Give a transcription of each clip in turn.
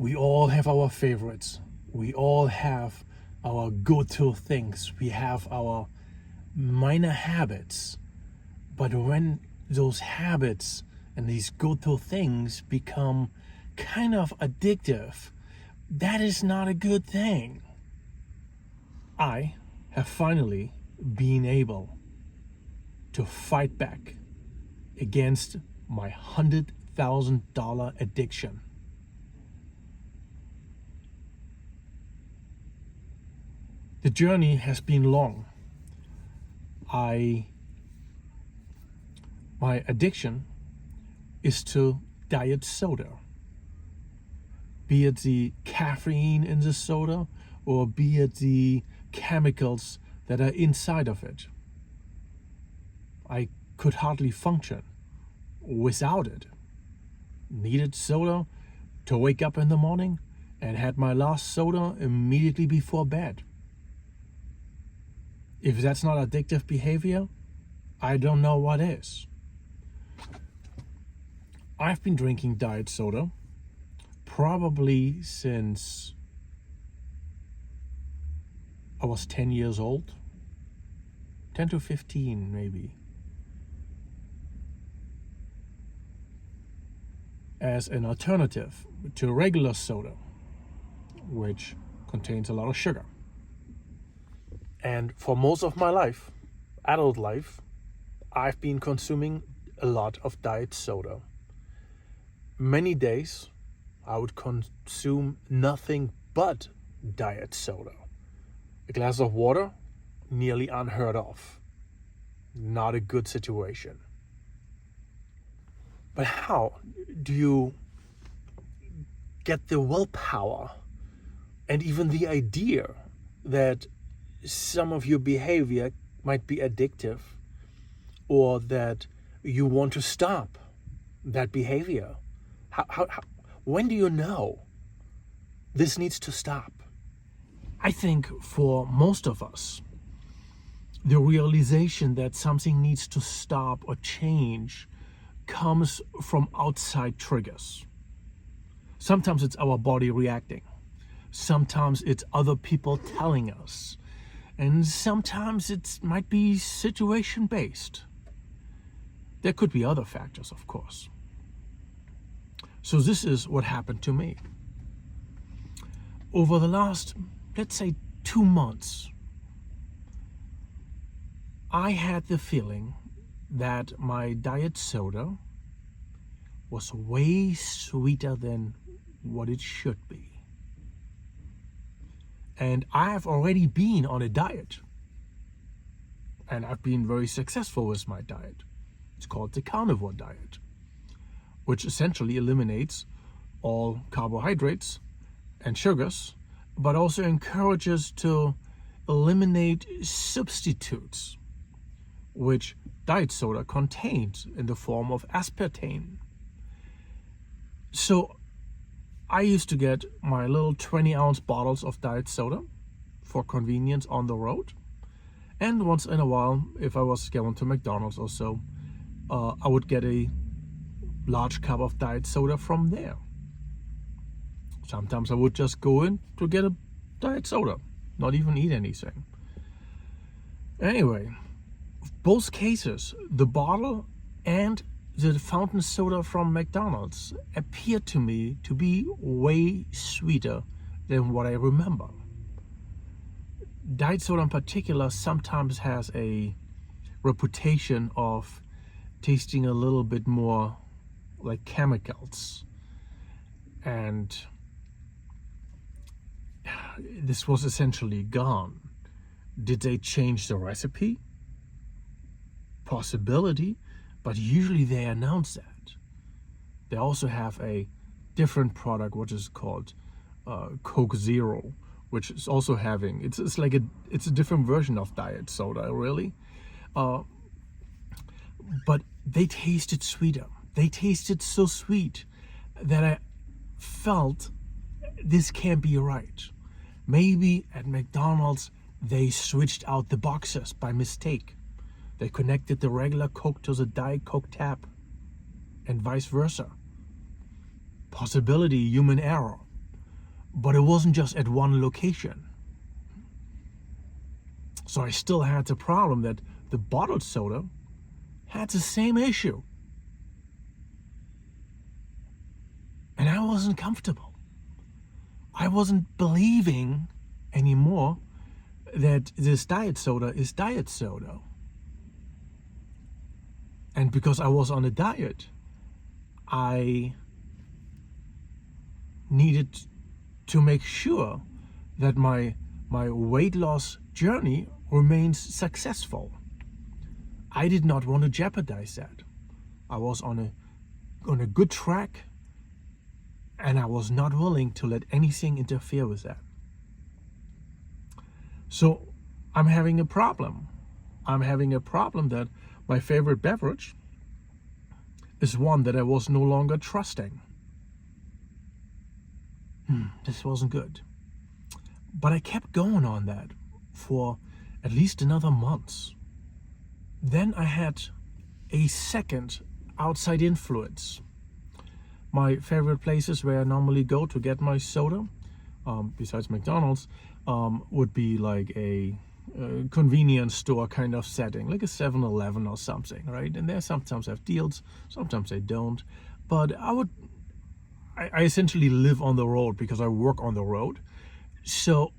We all have our favorites. We all have our go-to things. We have our minor habits. But when those habits and these go-to things become kind of addictive, that is not a good thing. I have finally been able to fight back against my $100,000 addiction. The journey has been long. My addiction is to diet soda. Be it the caffeine in the soda or be it the chemicals that are inside of it. I could hardly function without it. Needed soda to wake up in the morning and had my last soda immediately before bed. If that's not addictive behavior, I don't know what is. I've been drinking diet soda probably since I was 10 years old. 10 to 15 maybe. As an alternative to regular soda, which contains a lot of sugar. And for most of my life, adult life, I've been consuming a lot of diet soda. Many days, I would consume nothing but diet soda. A glass of water, nearly unheard of. Not a good situation. But how do you get the willpower and even the idea that some of your behavior might be addictive or that you want to stop that behavior? When do you know this needs to stop? I think for most of us, the realization that something needs to stop or change comes from outside triggers. Sometimes it's our body reacting. Sometimes it's other people telling us. And sometimes it might be situation-based. There could be other factors, of course. So this is what happened to me. Over the last, let's say, 2 months, I had the feeling that my diet soda was way sweeter than what it should be. And I have already been on a diet. And I've been very successful with my diet. It's called the Carnivore diet, which essentially eliminates all carbohydrates and sugars, but also encourages to eliminate substitutes, which diet soda contains in the form of aspartame. So I used to get my little 20-ounce bottles of diet soda for convenience on the road. And once in a while, if I was going to McDonald's or so, I would get a large cup of diet soda from there. Sometimes I would just go in to get a diet soda, not even eat anything. Anyway, both cases, the bottle and the fountain soda from McDonald's appeared to me to be way sweeter than what I remember. Diet soda in particular sometimes has a reputation of tasting a little bit more like chemicals. And this was essentially gone. Did they change the recipe? Possibility, but usually they announce that. They also have a different product which is called Coke Zero, which is also having, it's a different version of diet soda, really. But they tasted sweeter. They tasted so sweet that I felt this can't be right. Maybe at McDonald's they switched out the boxes by mistake. They connected the regular Coke to the Diet Coke tap and vice versa. Possibility, human error. But it wasn't just at one location. So I still had the problem that the bottled soda had the same issue. And I wasn't comfortable. I wasn't believing anymore that this diet soda is diet soda. And because I was on a diet, I needed to make sure that my weight loss journey remains successful. I did not want to jeopardize that. I was on a good track, and I was not willing to let anything interfere with that. So I'm having a problem. I'm having a problem that my favorite beverage is one that I was no longer trusting. This wasn't good. But I kept going on that for at least another month. Then I had a second outside influence. My favorite places where I normally go to get my soda, besides McDonald's, would be like a convenience store kind of setting, like a 7-Eleven or something, right? And they sometimes have deals, sometimes they don't. But I essentially live on the road because I work on the road. So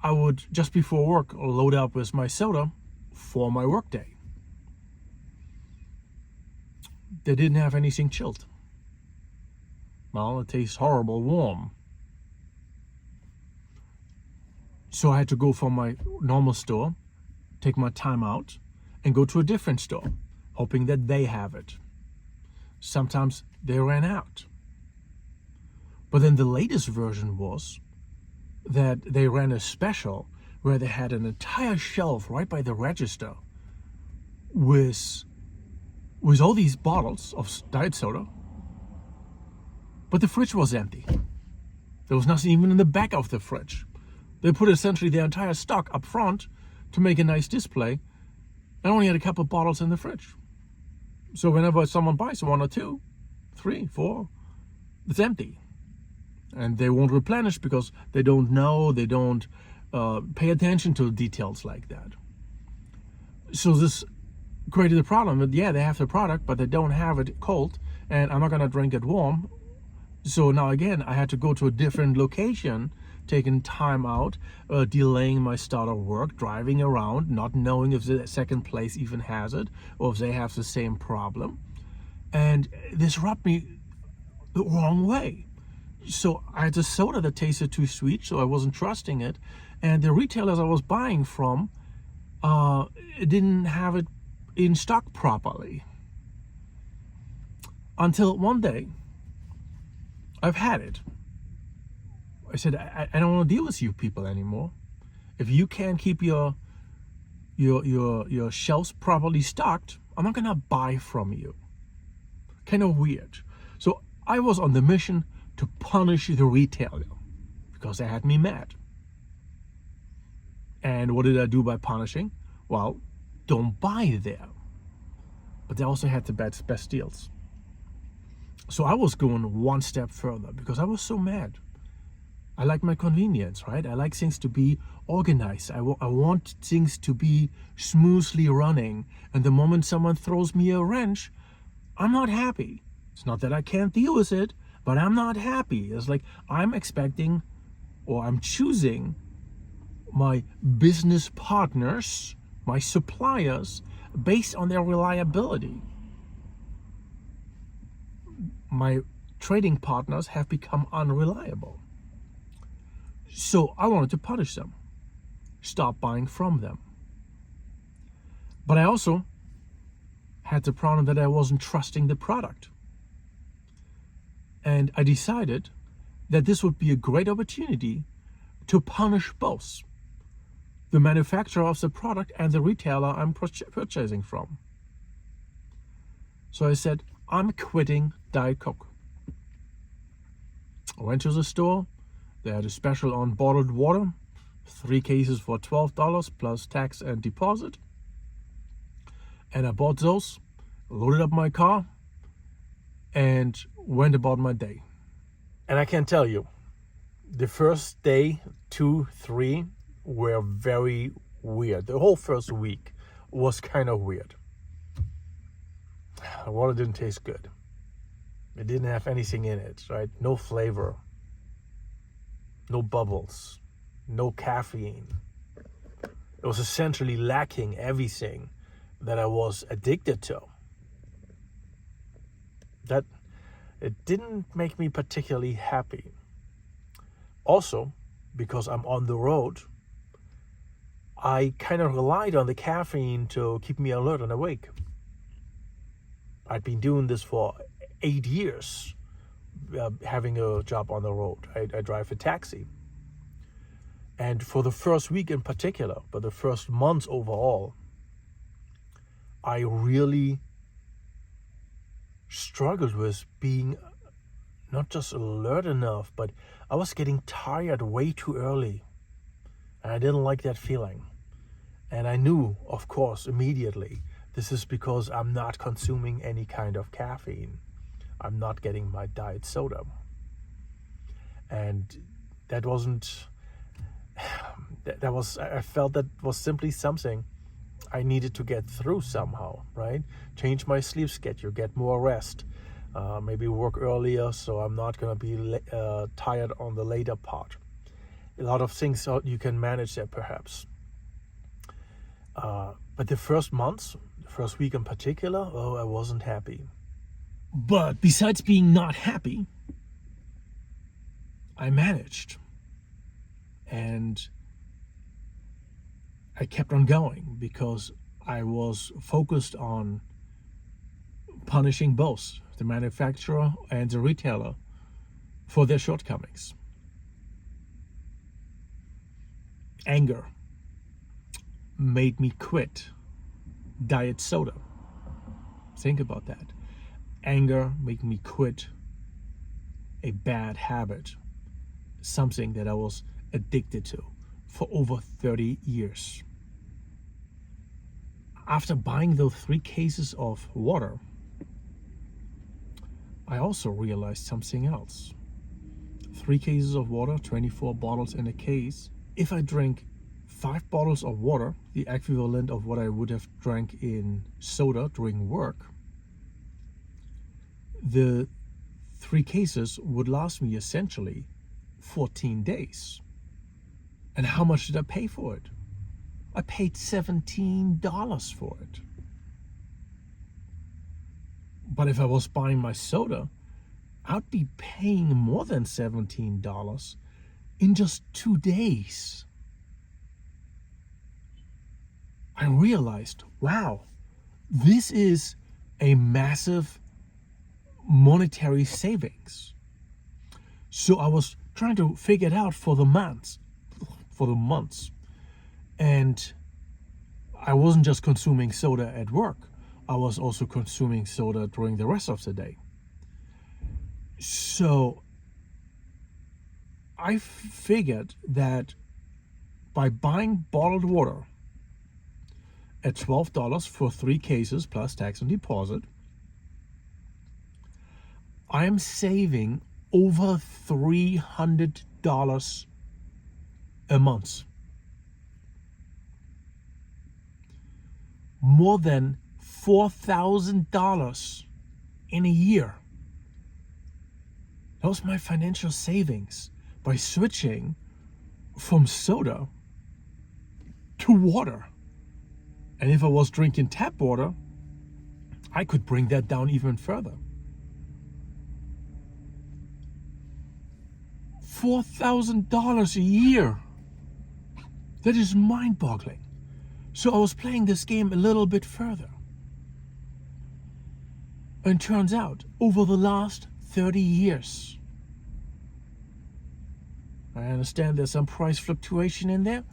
I would, just before work, load up with my soda for my workday. They didn't have anything chilled. Well, it tastes horrible warm. So I had to go from my normal store, take my time out, and go to a different store, hoping that they have it. Sometimes they ran out. But then the latest version was that they ran a special where they had an entire shelf right by the register with all these bottles of diet soda, but the fridge was empty. There was nothing even in the back of the fridge. They put essentially their entire stock up front to make a nice display and only had a couple of bottles in the fridge. So whenever someone buys 1 or 2, 3, 4, it's empty. And they won't replenish because they don't know, they don't pay attention to details like that. So this created a problem that, yeah, they have the product, but they don't have it cold, and I'm not going to drink it warm. So now again, I had to go to a different location, taking time out, delaying my start of work, driving around, not knowing if the second place even has it, or if they have the same problem. And this rubbed me the wrong way. So I had a soda that tasted too sweet, so I wasn't trusting it. And the retailers I was buying from didn't have it in stock properly. Until one day, I've had it. I said, I don't want to deal with you people anymore. If you can't keep your shelves properly stocked, I'm not gonna buy from you. Kind of weird. So I was on the mission to punish the retailer because they had me mad. And what did I do by punishing? Well, don't buy there. But they also had the best deals. So I was going one step further because I was so mad. I like my convenience, right? I like things to be organized. I want things to be smoothly running. And the moment someone throws me a wrench, I'm not happy. It's not that I can't deal with it, but I'm not happy. It's like I'm expecting, or I'm choosing my business partners, my suppliers, based on their reliability. My trading partners have become unreliable. So I wanted to punish them, stop buying from them. But I also had the problem that I wasn't trusting the product. And I decided that this would be a great opportunity to punish both the manufacturer of the product and the retailer I'm purchasing from. So I said, I'm quitting Diet Coke. I went to the store. They had a special on bottled water, 3 cases for $12 plus tax and deposit. And I bought those, loaded up my car, and went about my day. And I can tell you, The first day, 2, 3 were very weird. The whole first week was kind of weird. The water didn't taste good. It didn't have anything in it, right? No flavor, no bubbles, no caffeine. It was essentially lacking everything that I was addicted to. That it didn't make me particularly happy. Also, because I'm on the road, I kind of relied on the caffeine to keep me alert and awake. I'd been doing this for 8 years, having a job on the road. I drive a taxi. And for the first week in particular, but the first months overall, I really struggled with being not just alert enough, but I was getting tired way too early. And I didn't like that feeling. And I knew, of course, immediately, this is because I'm not consuming any kind of caffeine. I'm not getting my diet soda. And that wasn't, I felt that was simply something I needed to get through somehow, right? Change my sleep schedule, get more rest, maybe work earlier so I'm not going to be tired on the later part. A lot of things you can manage there perhaps. But the first months, the first week in particular, I wasn't happy. But besides being not happy, I managed. And I kept on going because I was focused on punishing both the manufacturer and the retailer for their shortcomings. Anger made me quit diet soda. Think about that. Anger made me quit a bad habit, something that I was addicted to for over 30 years. After buying those 3 cases of water, I also realized something else. 3 cases of water, 24 bottles in a case. If I drink 5 bottles of water, the equivalent of what I would have drank in soda during work, the 3 cases would last me essentially 14 days. And how much did I pay for it? I paid $17 for it. But if I was buying my soda, I'd be paying more than $17 in just 2 days. I realized, wow, this is a massive monetary savings. So I was trying to figure it out for the months. And I wasn't just consuming soda at work. I was also consuming soda during the rest of the day. So I figured that by buying bottled water at $12 for 3 cases plus tax and deposit, I am saving over $300 a month. More than $4,000 in a year. That was my financial savings by switching from soda to water. And if I was drinking tap water, I could bring that down even further. $4,000 a year. That is mind-boggling. So I was playing this game a little bit further. And turns out, over the last 30 years, I understand there's some price fluctuation in there,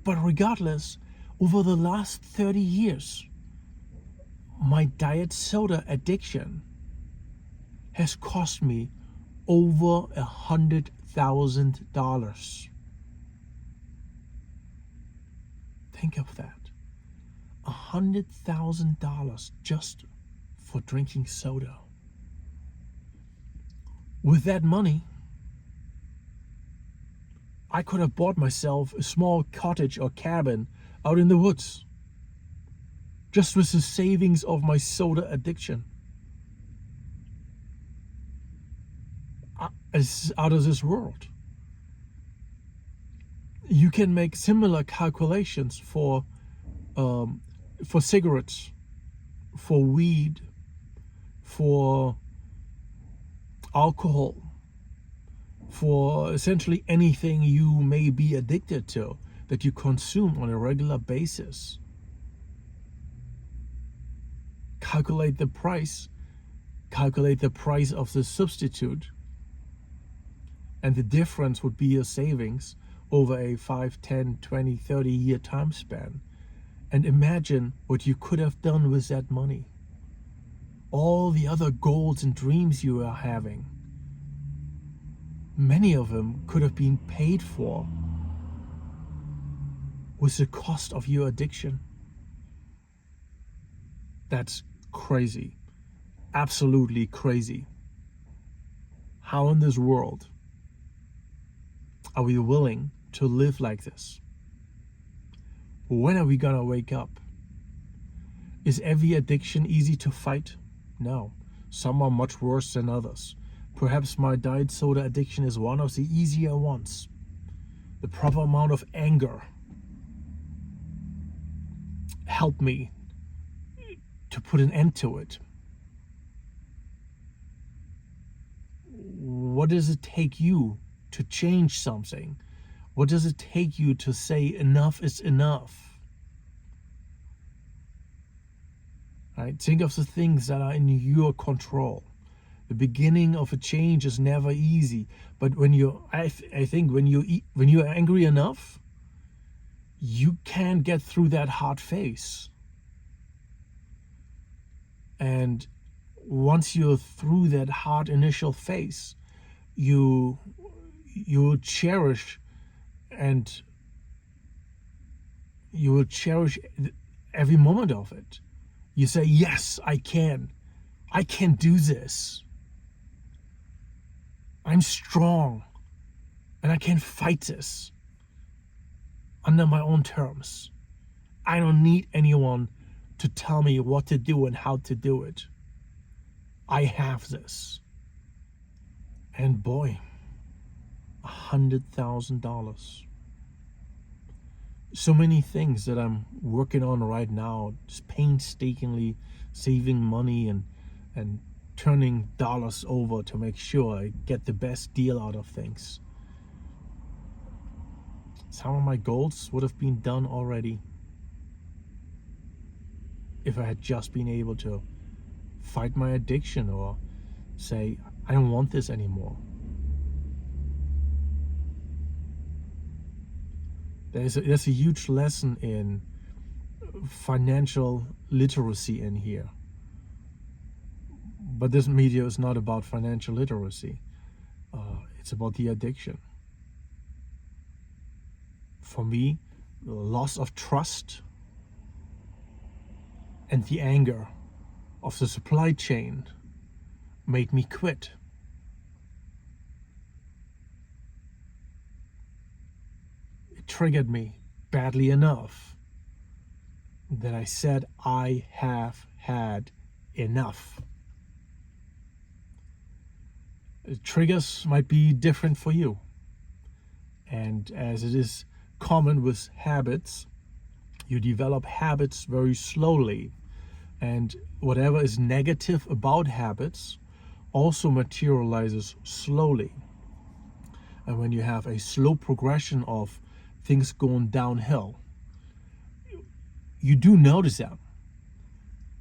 but regardless, over the last 30 years, my diet soda addiction has cost me over $100,000. Think of that. $100,000 just for drinking soda. With that money, I could have bought myself a small cottage or cabin out in the woods, just with the savings of my soda addiction. It's out of this world. You can make similar calculations for cigarettes, for weed, for alcohol, for essentially anything you may be addicted to that you consume on a regular basis. Calculate the price of the substitute, and the difference would be your savings over a 5, 10, 20, 30 year time span. And imagine what you could have done with that money. All the other goals and dreams you are having, many of them could have been paid for with the cost of your addiction. That's crazy. Absolutely crazy. How in this world are we willing to live like this? When are we gonna wake up? Is every addiction easy to fight? No. Some are much worse than others. Perhaps my diet soda addiction is one of the easier ones. The proper amount of anger helped me to put an end to it. What does it take you to change something? What does it take you to say enough is enough? Right? Think of the things that are in your control. The beginning of a change is never easy, but I think when you're angry enough, you can get through that hard phase. And once you're through that hard initial phase, you cherish every moment of it. You say, yes, I can do this. I'm strong and I can fight this under my own terms. I don't need anyone to tell me what to do and how to do it. I have this. And boy, $100,000. So many things that I'm working on right now, just painstakingly saving money and turning dollars over to make sure I get the best deal out of things. Some of my goals would have been done already if I had just been able to fight my addiction or say, I don't want this anymore. There's a huge lesson in financial literacy in here. But this video is not about financial literacy. It's about the addiction. For me, the loss of trust and the anger of the supply chain made me quit. It triggered me badly enough that I said, I have had enough. The triggers might be different for you. And as it is common with habits, you develop habits very slowly. And whatever is negative about habits also materializes slowly. And when you have a slow progression of things going downhill, you do notice them,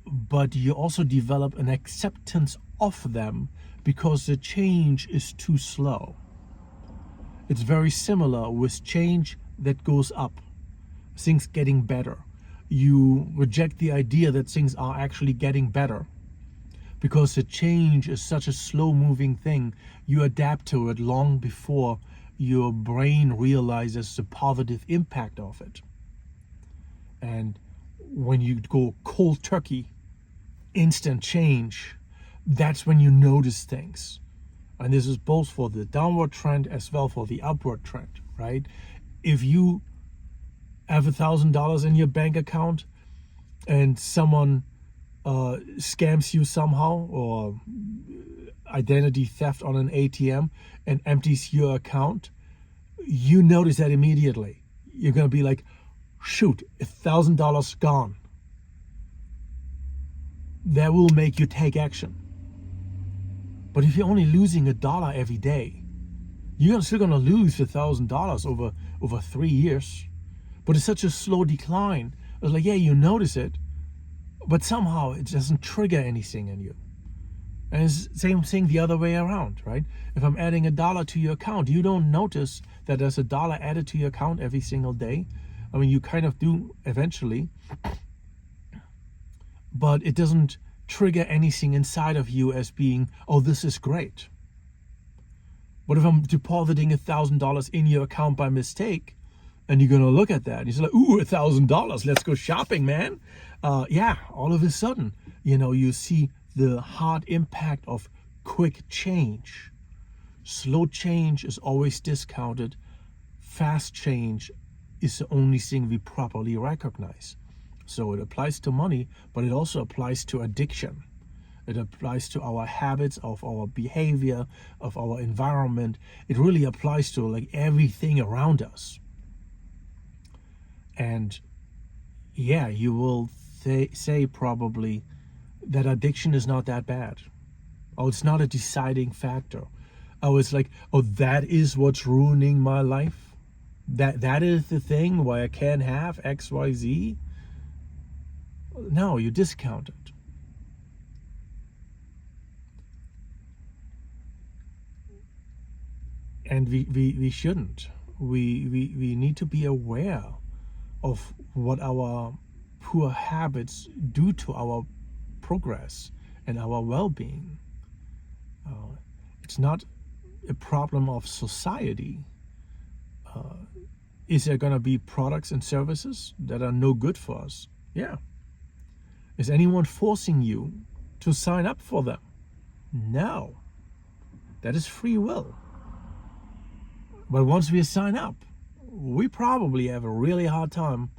but you also develop an acceptance of them because the change is too slow. It's very similar with change that goes up, things getting better. You reject the idea that things are actually getting better because the change is such a slow-moving thing. You adapt to it long before your brain realizes the positive impact of it. And when you go cold turkey, instant change, that's when you notice things. And this is both for the downward trend as well for the upward trend. right? If you have $1,000 in your bank account and someone scams you somehow, or identity theft on an ATM and empties your account, you notice that immediately. You're going to be like, shoot, $1,000 gone. That will make you take action. But if you're only losing $1 every day, you're still going to lose $1,000 over 3 years. But it's such a slow decline. It's like, yeah, you notice it, but somehow it doesn't trigger anything in you. And it's the same thing the other way around, right? If I'm adding $1 to your account, you don't notice that there's $1 added to your account every single day. I mean, you kind of do eventually, but it doesn't trigger anything inside of you as being, oh, this is great. But if I'm depositing $1,000 in your account by mistake, and you're going to look at that, and you're like, ooh, $1,000, let's go shopping, man. Yeah, all of a sudden, you see the hard impact of quick change. Slow change is always discounted. Fast change is the only thing we properly recognize. So it applies to money, but it also applies to addiction. It applies to our habits, of our behavior, of our environment. It really applies to like everything around us. And yeah, you will say probably that addiction is not that bad. Oh, it's not a deciding factor. Oh, it's like, oh, that is what's ruining my life. That is the thing why I can't have X, Y, Z. No, you discount it. And we shouldn't. We need to be aware of what our poor habits do to our progress and our well-being. It's not a problem of society. Is there going to be products and services that are no good for us? Yeah. Is anyone forcing you to sign up for them? No. That is free will. But once we sign up, we probably have a really hard time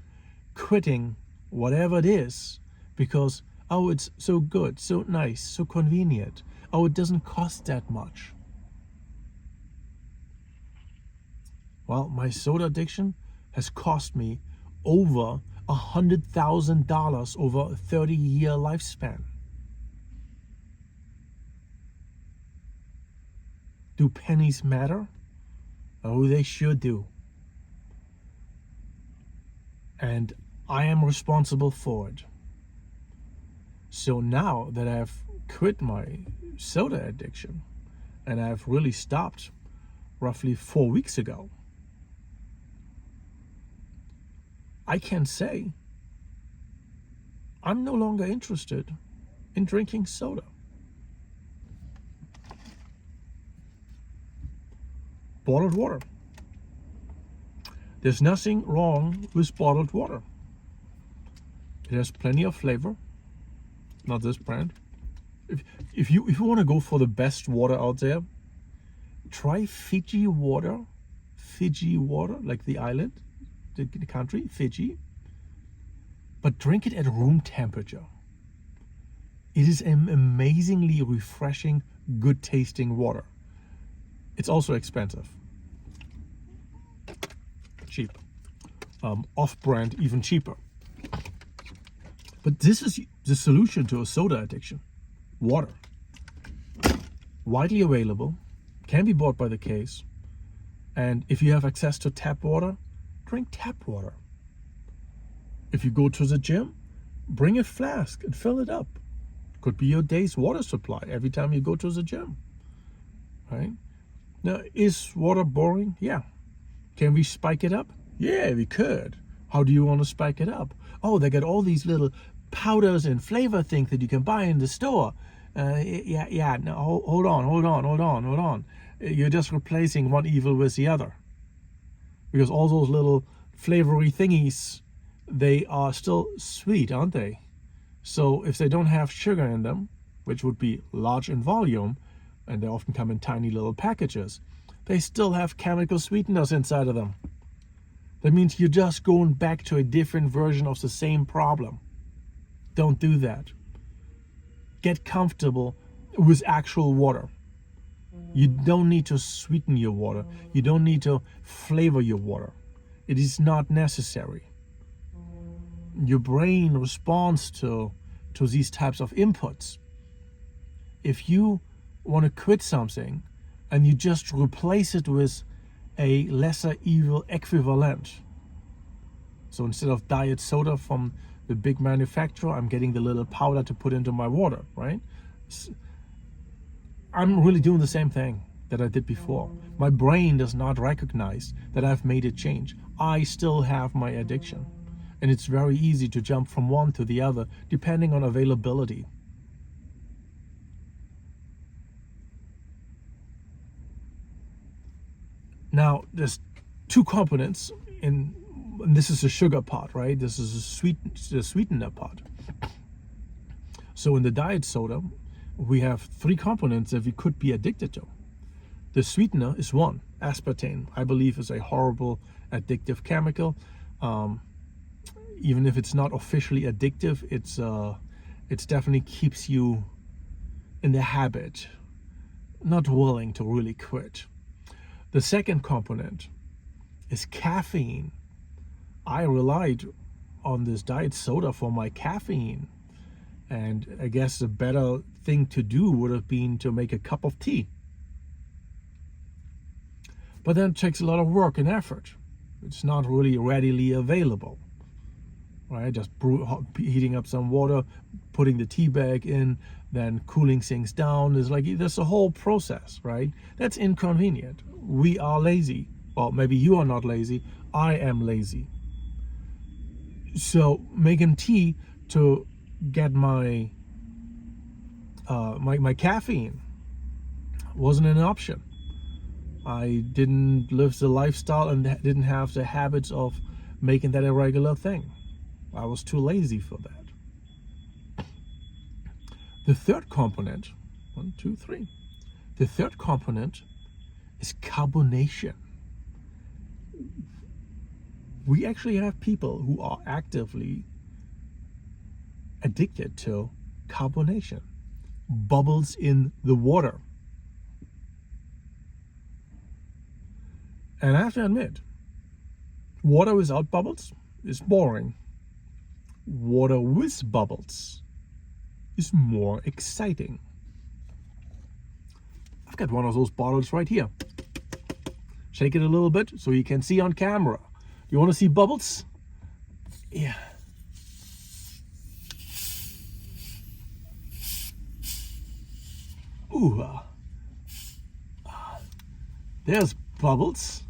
quitting whatever it is because, oh, it's so good, so nice, so convenient. Oh, it doesn't cost that much. Well, my soda addiction has cost me over $100,000 over a 30-year lifespan. Do pennies matter? Oh, they sure do. And I am responsible for it. So now that I've quit my soda addiction, and I've really stopped roughly 4 weeks ago, I can say I'm no longer interested in drinking soda. Bottled water. There's nothing wrong with bottled water. It has plenty of flavor. Not this brand. If you want to go for the best water out there, try Fiji water. Fiji water, like the island, the country, Fiji. But drink it at room temperature. It is an amazingly refreshing, good tasting water. It's also expensive. Cheap. Off-brand, even cheaper. But this is the solution to a soda addiction. Water. Widely available, can be bought by the case, and if you have access to tap water, drink tap water. If you go to the gym, bring a flask and fill it up. Could be your day's water supply every time you go to the gym. Right? Now, is water boring? Yeah. Can we spike it up? Yeah, we could. How do you want to spike it up? Oh, they got all these little powders and flavor things that you can buy in the store. Yeah. No, hold on. You're just replacing one evil with the other. Because all those little flavory thingies, they are still sweet, aren't they? So if they don't have sugar in them, which would be large in volume, and they often come in tiny little packages, they still have chemical sweeteners inside of them. That means you're just going back to a different version of the same problem. Don't do that. Get comfortable with actual water. You don't need to sweeten your water. You don't need to flavor your water. It is not necessary. Your brain responds to these types of inputs. If you want to quit something and you just replace it with a lesser evil equivalent. So instead of diet soda from the big manufacturer, I'm getting the little powder to put into my water, right? I'm really doing the same thing that I did before. My brain does not recognize that I've made a change. I still have my addiction. And it's very easy to jump from one to the other, depending on availability. Now, there's two components, and this is the sugar part, right? This is the sweetener part. So in the diet soda, we have three components that we could be addicted to. The sweetener is one, aspartame. I believe is a horrible addictive chemical. Even if it's not officially addictive, it's definitely keeps you in the habit, not willing to really quit. The second component is caffeine. I relied on this diet soda for my caffeine. And I guess the better thing to do would have been to make a cup of tea. But then it takes a lot of work and effort. It's not really readily available. Right? Just heating up some water, putting the tea bag in, then cooling things down. There's a whole process, right? That's inconvenient. We are lazy. Well, maybe you are not lazy. I am lazy. So making tea to get my my caffeine wasn't an option. I didn't live the lifestyle and didn't have the habits of making that a regular thing. I was too lazy for that. The third component, 1, 2, 3. The third component is carbonation. We actually have people who are actively addicted to carbonation, bubbles in the water. And I have to admit, water without bubbles is boring. Water with bubbles is more exciting. I've got one of those bottles right here. Shake it a little bit so you can see on camera. You want to see bubbles? Yeah. Ooh. There's bubbles.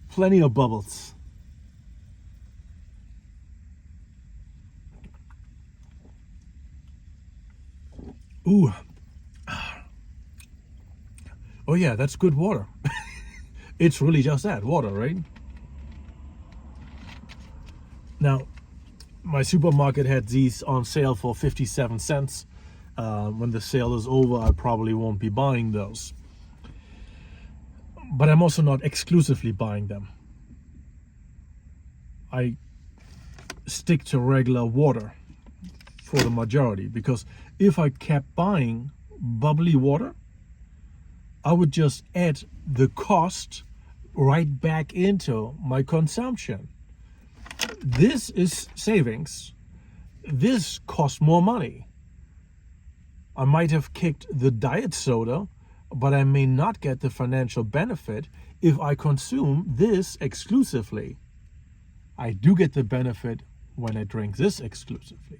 Plenty of bubbles. Ooh. Oh yeah, that's good water. It's really just that, water, right? Now, my supermarket had these on sale for 57 cents. When the sale is over, I probably won't be buying those. But I'm also not exclusively buying them. I stick to regular water for the majority, because if I kept buying bubbly water, I would just add the cost right back into my consumption. This is savings. This costs more money. I might have kicked the diet soda, but I may not get the financial benefit if I consume this exclusively. I do get the benefit when I drink this exclusively.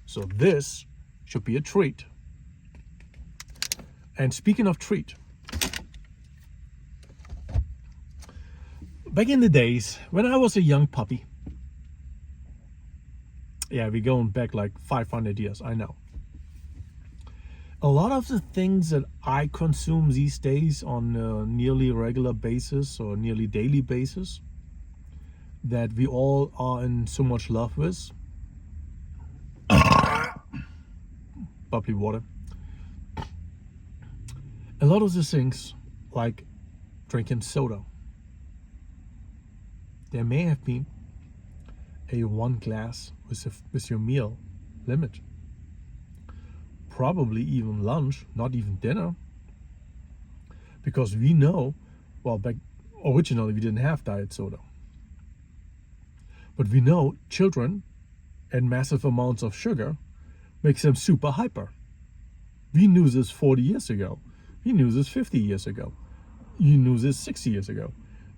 So this should be a treat. And speaking of treat, back in the days when I was a young puppy, yeah, we're going back like 500 years, I know. A lot of the things that I consume these days on a nearly regular basis or nearly daily basis that we all are in so much love with, bubbly water, A lot of the things, like drinking soda, there may have been a one glass with your meal limit. Probably even lunch, not even dinner. Because we know, well, back originally we didn't have diet soda. But we know children and massive amounts of sugar makes them super hyper. We knew this 40 years ago. We knew this 50 years ago. You knew this 60 years ago.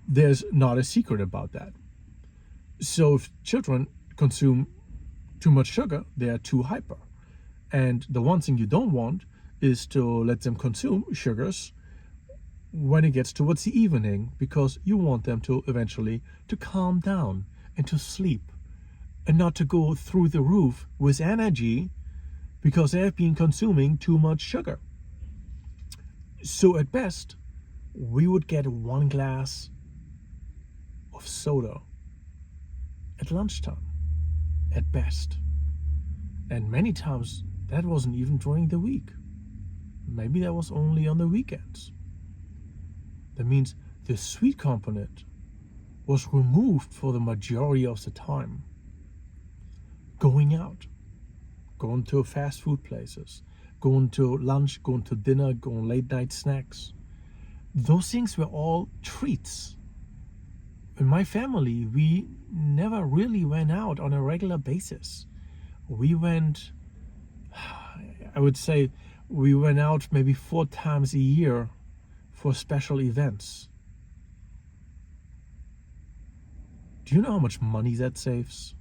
There's not a secret about that. So if children consume too much sugar, they are too hyper. And the one thing you don't want is to let them consume sugars when it gets towards the evening, because you want them to eventually to calm down and to sleep and not to go through the roof with energy because they have been consuming too much sugar. So at best, we would get one glass of soda at lunchtime, at best. And many times that wasn't even during the week. Maybe that was only on the weekends. That means the sweet component was removed for the majority of the time. Going out, going to fast food places, going to lunch, going to dinner, going late night snacks. Those things were all treats. In my family, we never really went out on a regular basis. We went, I would say, we went out maybe 4 times a year for special events. Do you know how much money that saves?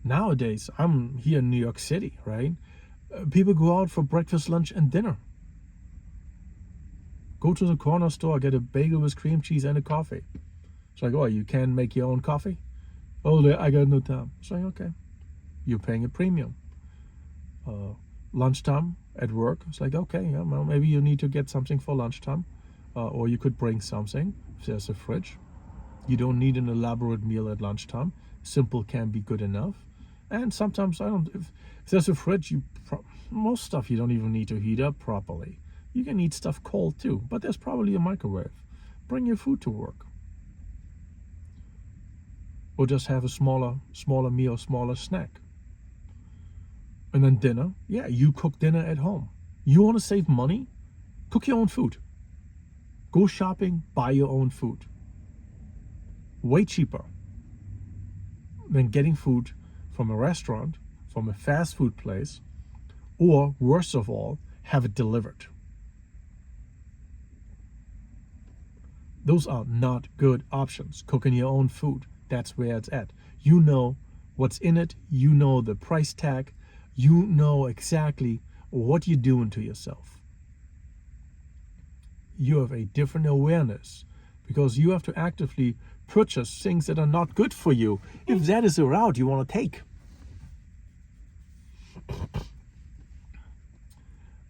Nowadays, I'm here in New York City, right? People go out for breakfast, lunch, and dinner. Go to the corner store, get a bagel with cream cheese and a coffee. It's like, oh, you can make your own coffee? Oh, I got no time. It's like, okay, you're paying a premium. Lunchtime at work, it's like, okay, yeah, well, maybe you need to get something for lunchtime, or you could bring something if there's a fridge. You don't need an elaborate meal at lunchtime. Simple can be good enough. And sometimes if there's a fridge, most stuff you don't even need to heat up properly. You can eat stuff cold too, but there's probably a microwave. Bring your food to work. Or just have a smaller meal, smaller snack. And then dinner, yeah, you cook dinner at home. You want to save money? Cook your own food. Go shopping, buy your own food. Way cheaper than getting food from a restaurant, from a fast food place, or worst of all, have it delivered. Those are not good options. Cooking your own food, that's where it's at. You know what's in it, you know the price tag, you know exactly what you're doing to yourself. You have a different awareness because you have to actively purchase things that are not good for you, if that is the route you want to take.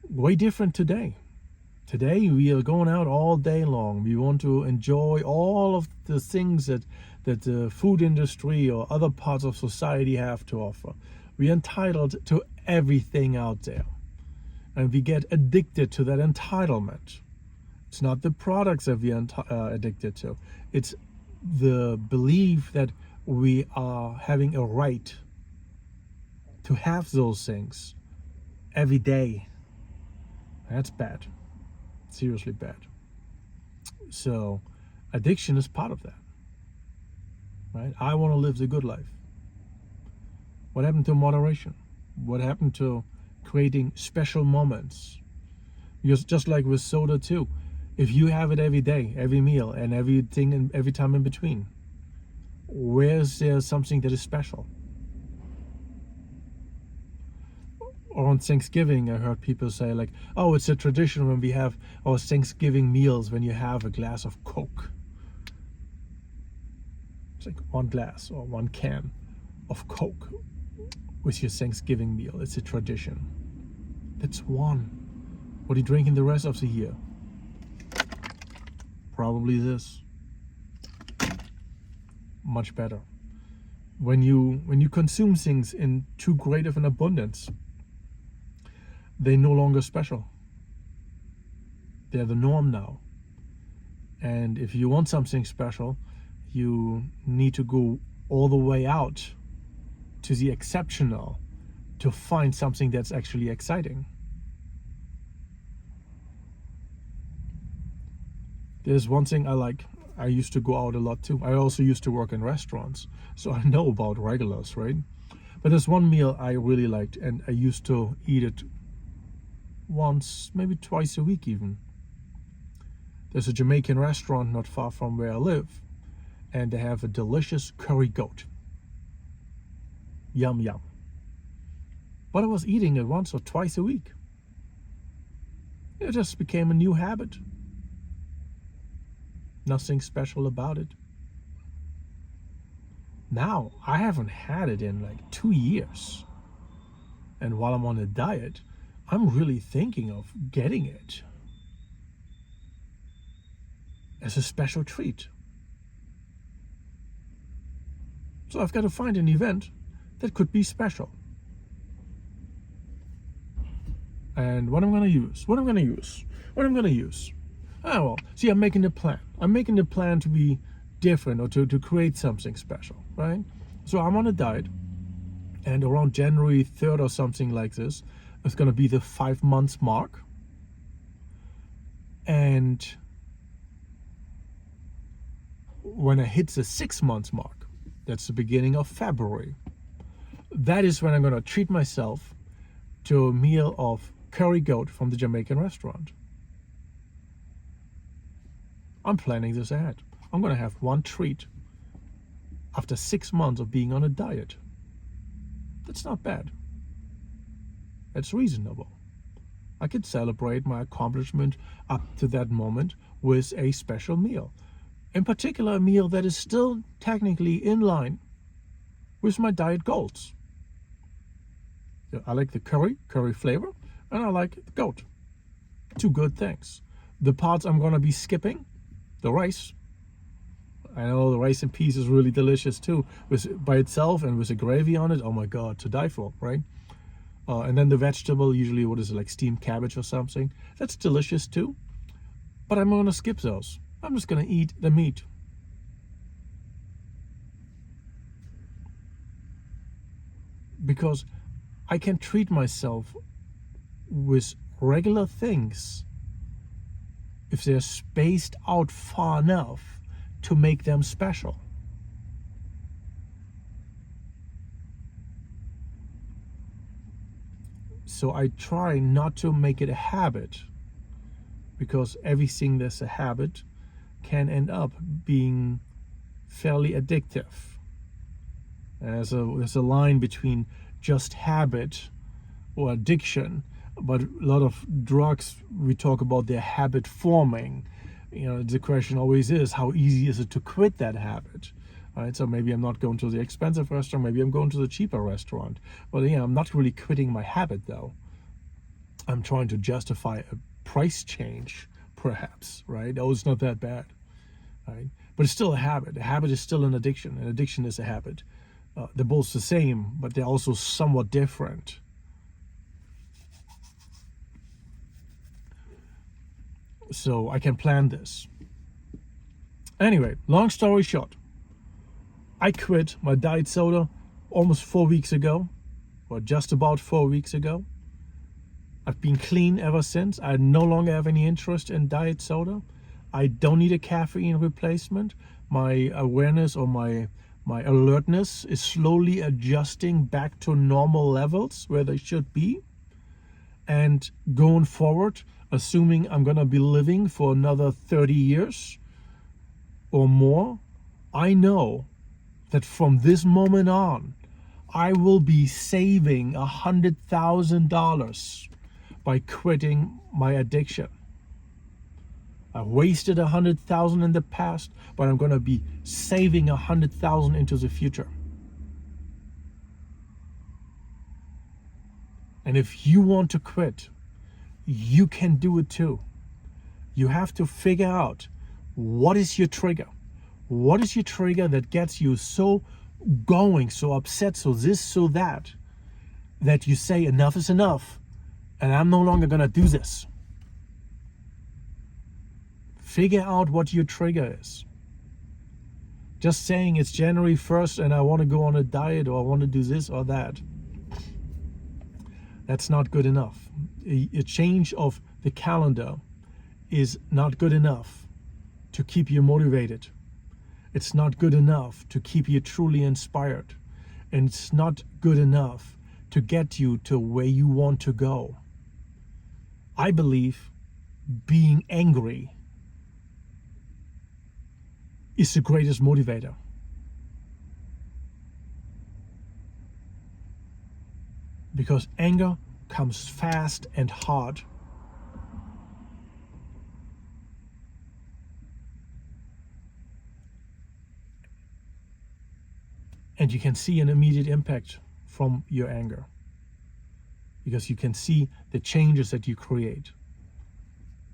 Way different today. Today we are going out all day long. We want to enjoy all of the things that the food industry or other parts of society have to offer. We are entitled to everything out there. And we get addicted to that entitlement. It's not the products that we are addicted to. It's the belief that we are having a right to have those things every day. That's bad. Seriously bad. So addiction is part of that. Right? I want to live the good life. What happened to moderation? What happened to creating special moments? Because just like with soda too, if you have it every day, every meal, and everything and every time in between, where's there something that is special? Or on Thanksgiving, I heard people say like, oh, it's a tradition when we have our Thanksgiving meals when you have a glass of Coke. It's like one glass or one can of Coke with your Thanksgiving meal. It's a tradition. That's one. What are you drinking the rest of the year? Probably this. Much better. When you consume things in too great of an abundance, they're no longer special. They're the norm now. And if you want something special, you need to go all the way out to the exceptional to find something that's actually exciting. There's one thing I like. I used to go out a lot too. I also used to work in restaurants, so I know about regulars, right? But there's one meal I really liked, and I used to eat it once, maybe twice a week even. There's a Jamaican restaurant not far from where I live, and they have a delicious curry goat. Yum, yum. But I was eating it once or twice a week. It just became a new habit. Nothing special about it. Now, I haven't had it in like 2 years. And while I'm on a diet, I'm really thinking of getting it as a special treat. So I've got to find an event that could be special. And what I'm going to use. Ah, well, see, I'm making the plan. I'm making the plan to be different, or to create something special, right? So I'm on a diet, and around January 3rd or something like this, it's going to be the 5 months mark. And when I hit the 6 months mark, that's the beginning of February, that is when I'm going to treat myself to a meal of curry goat from the Jamaican restaurant. I'm planning this ahead. I'm going to have one treat after 6 months of being on a diet. That's not bad. It's reasonable. I could celebrate my accomplishment up to that moment with a special meal. In particular, a meal that is still technically in line with my diet goals. I like the curry flavor, and I like the goat. Two good things. The parts I'm going to be skipping, the rice. I know the rice and peas is really delicious too, by itself and with a gravy on it. Oh my God, to die for, right? And then the vegetable, usually what is it, like steamed cabbage or something? That's delicious too. But I'm going to skip those. I'm just going to eat the meat. Because I can treat myself with regular things if they're spaced out far enough to make them special. So I try not to make it a habit, because everything that's a habit can end up being fairly addictive. There's a line between just habit or addiction, but a lot of drugs, we talk about their habit forming. The question always is, how easy is it to quit that habit? Right? So maybe I'm not going to the expensive restaurant, maybe I'm going to the cheaper restaurant. But I'm not really quitting my habit though. I'm trying to justify a price change, perhaps, right? Oh, it's not that bad, right? But it's still a habit. A habit is still an addiction. An addiction is a habit. They're both the same, but they're also somewhat different. So I can plan this. Anyway, long story short, I quit my diet soda almost 4 weeks ago, or just about 4 weeks ago. I've been clean ever since. I no longer have any interest in diet soda. I don't need a caffeine replacement. My awareness or my alertness is slowly adjusting back to normal levels where they should be. And going forward, assuming I'm going to be living for another 30 years or more, I know that from this moment on, I will be saving $100,000 by quitting my addiction. I wasted $100,000 in the past, but I'm going to be saving $100,000 into the future. And if you want to quit, you can do it too. You have to figure out, what is your trigger? What is your trigger that gets you so going, so upset, so this, so that you say enough is enough and I'm no longer going to do this? Figure out what your trigger is. Just saying it's January 1st and I want to go on a diet or I want to do this or that, that's not good enough. A change of the calendar is not good enough to keep you motivated. It's not good enough to keep you truly inspired. And it's not good enough to get you to where you want to go. I believe being angry is the greatest motivator. Because anger comes fast and hard. And you can see an immediate impact from your anger. Because you can see the changes that you create.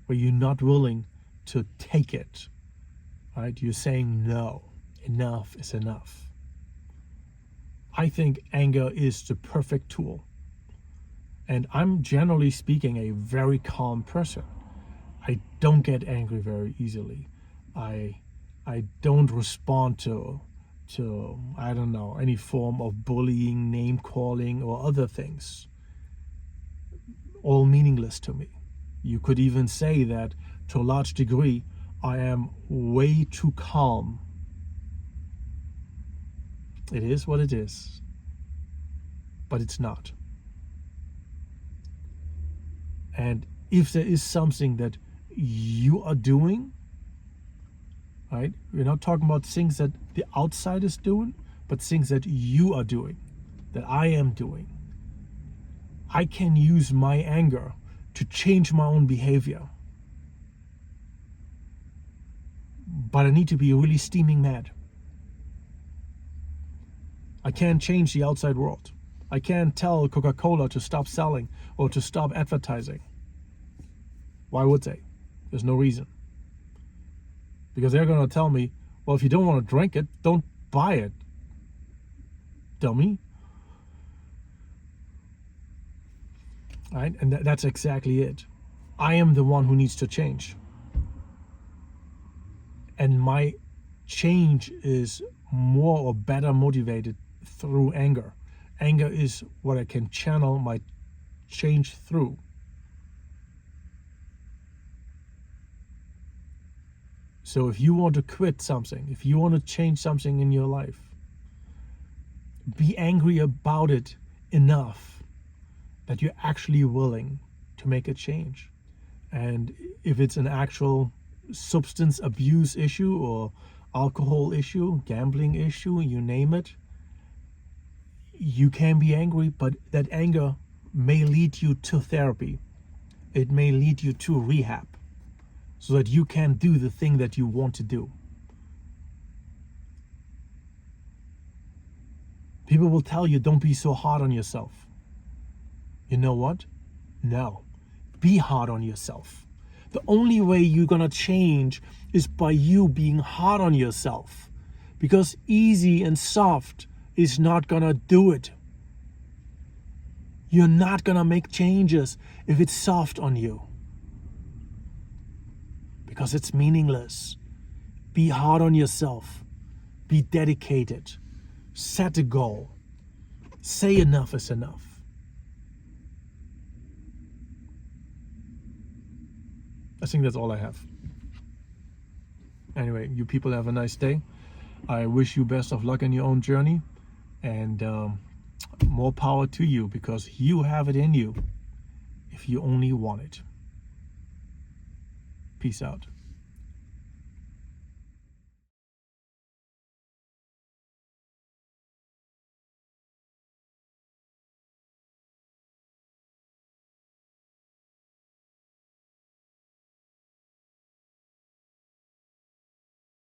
Where you're not willing to take it. Right? You're saying no. Enough is enough. I think anger is the perfect tool. And I'm generally speaking a very calm person. I don't get angry very easily. I don't respond to I don't know, any form of bullying, name calling, or other things. All meaningless to me. You could even say that to a large degree, I am way too calm. It is what it is, but it's not. And if there is something that you are doing, right? We're not talking about things that the outside is doing, but things that you are doing, that I am doing. I can use my anger to change my own behavior. But I need to be really steaming mad. I can't change the outside world. I can't tell Coca-Cola to stop selling or to stop advertising. Why would they? There's no reason. Because they're going to tell me, well, if you don't want to drink it, don't buy it, dummy. Right? And that's exactly it. I am the one who needs to change. And my change is more or better motivated through anger. Anger is what I can channel my change through. So if you want to quit something, if you want to change something in your life, be angry about it enough that you're actually willing to make a change. And if it's an actual substance abuse issue or alcohol issue, gambling issue, you name it, you can be angry, but that anger may lead you to therapy. It may lead you to rehab so that you can do the thing that you want to do. People will tell you, don't be so hard on yourself. You know what? No. Be hard on yourself. The only way you're gonna change is by you being hard on yourself. Because easy and soft is not gonna do it. You're not gonna make changes if it's soft on you. Because it's meaningless. Be hard on yourself. Be dedicated. Set a goal. Say enough is enough. I think that's all I have. Anyway, you people have a nice day. I wish you best of luck in your own journey. And more power to you, because you have it in you if you only want it. Peace out.